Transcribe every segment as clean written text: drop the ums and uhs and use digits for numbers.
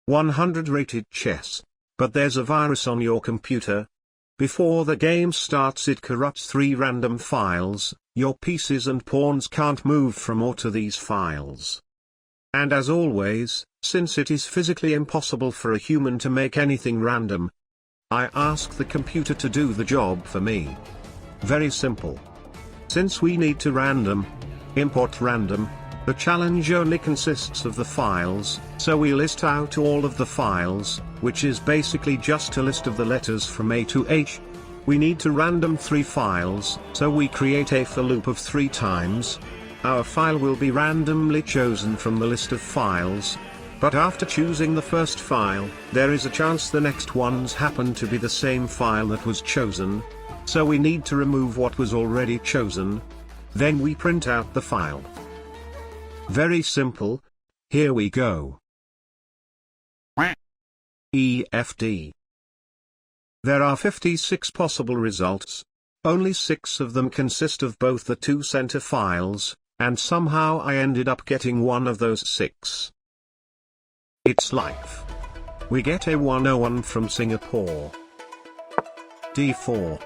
100 rated chess. But there's a virus on your computer. Before the game starts it corrupts 3 random files, your pieces and pawns can't move from or to these files. And as always, since it is physically impossible for a human to make anything random, I ask the computer to do the job for me. Very simple. Since we need to import random, the challenge only consists of the files, so we list out all of the files, which is basically just a list of the letters from A to H. We need to random 3 files, so we create a for loop of 3 times. Our file will be randomly chosen from the list of files, but after choosing the first file, there is a chance the next ones happen to be the same file that was chosen, so we need to remove what was already chosen. Then we print out the file. Very simple. Here we go. EFD. There are 56 possible results. Only 6 of them consist of both the 2 center files, and somehow I ended up getting one of those 6. It's life. We get a 101 from Singapore. D4.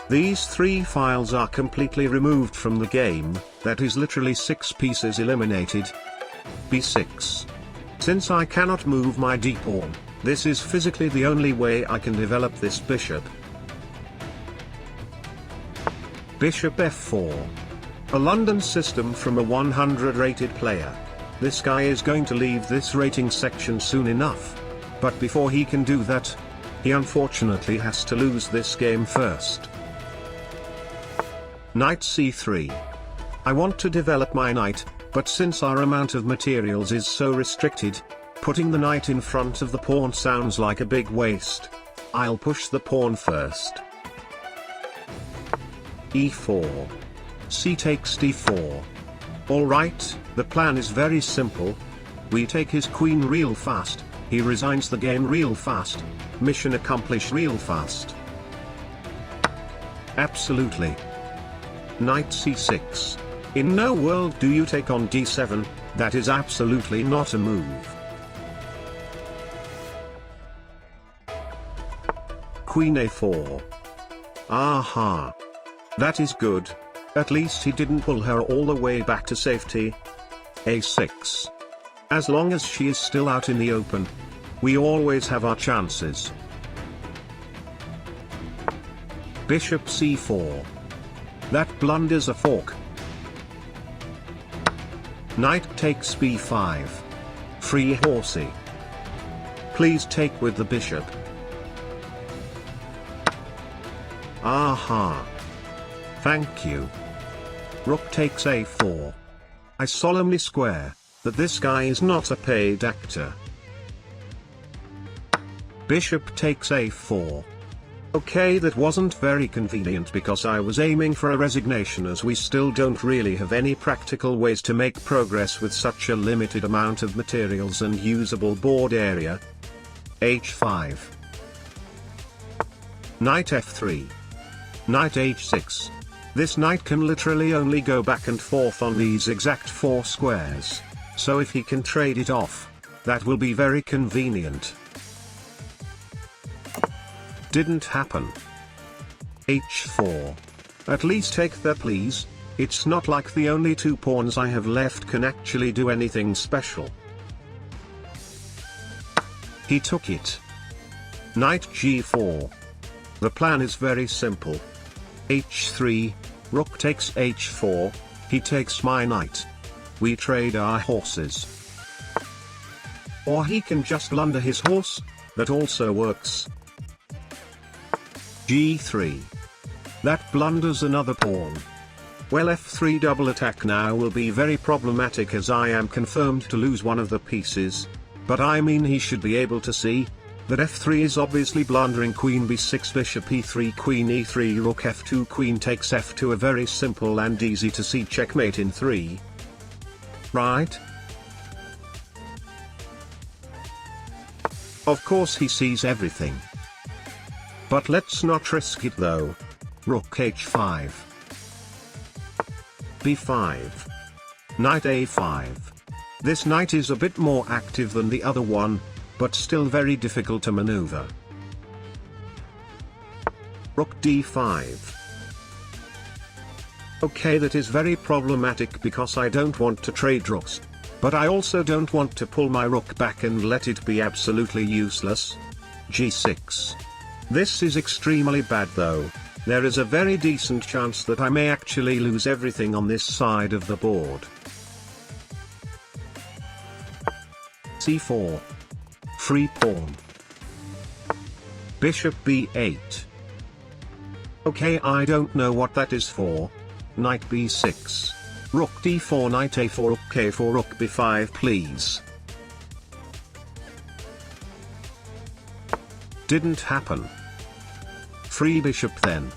These 3 files are completely removed from the game, that is literally 6 pieces eliminated. B6. Since I cannot move my d-pawn, this is physically the only way I can develop this bishop. Bishop f4. A London system from a 100 rated player. This guy is going to leave this rating section soon enough. But before he can do that, he unfortunately has to lose this game first. Knight c3. I want to develop my knight, but since our amount of materials is so restricted, putting the knight in front of the pawn sounds like a big waste. I'll push the pawn first. E4. C takes d4. Alright, the plan is very simple. We take his queen real fast, he resigns the game real fast, mission accomplished real fast. Absolutely. Knight c6. In no world do you take on d7, that is absolutely not a move. Queen a4. Aha. That is good. At least he didn't pull her all the way back to safety. a6. As long as she is still out in the open, we always have our chances. Bishop c4. That blunders a fork. Knight takes b5. Free horsey. Please take with the bishop. Aha. Thank you. Rook takes a4. I solemnly swear that this guy is not a paid actor. Bishop takes a4. Okay, that wasn't very convenient because I was aiming for a resignation, as we still don't really have any practical ways to make progress with such a limited amount of materials and usable board area. h5. Knight f3. Knight h6. This knight can literally only go back and forth on these exact 4 squares, so if he can trade it off, that will be very convenient. Didn't happen. h4. At least take that, please. It's not like the only 2 pawns I have left can actually do anything special. He took it. Knight g4. The plan is very simple. h3, rook takes h4, he takes my knight. We trade our horses. Or he can just blunder his horse, that also works. g3. That blunders another pawn. Well, f3 double attack now will be very problematic as I am confirmed to lose one of the pieces, but I mean he should be able to see that f3 is obviously blundering. Queen b6, bishop e3, queen e3, rook f2, queen takes f2, a very simple and easy to see checkmate in 3. Right? Of course he sees everything. But let's not risk it though. Rook h5. b5. Knight a5. This knight is a bit more active than the other one. but still very difficult to maneuver. Rook d5. Okay, that is very problematic because I don't want to trade rooks. But I also don't want to pull my rook back and let it be absolutely useless. g6. This is extremely bad though. There is a very decent chance that I may actually lose everything on this side of the board. c4. Free pawn. Bishop b8. Okay, I don't know what that is for. Knight b6. Rook d4, knight a4, rook k4, rook b5 please. Didn't happen. Free bishop then.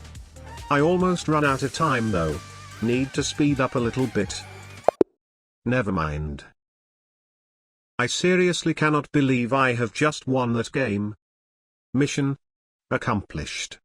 I almost run out of time though. Need to speed up a little bit. Never mind. I seriously cannot believe I have just won that game. Mission accomplished.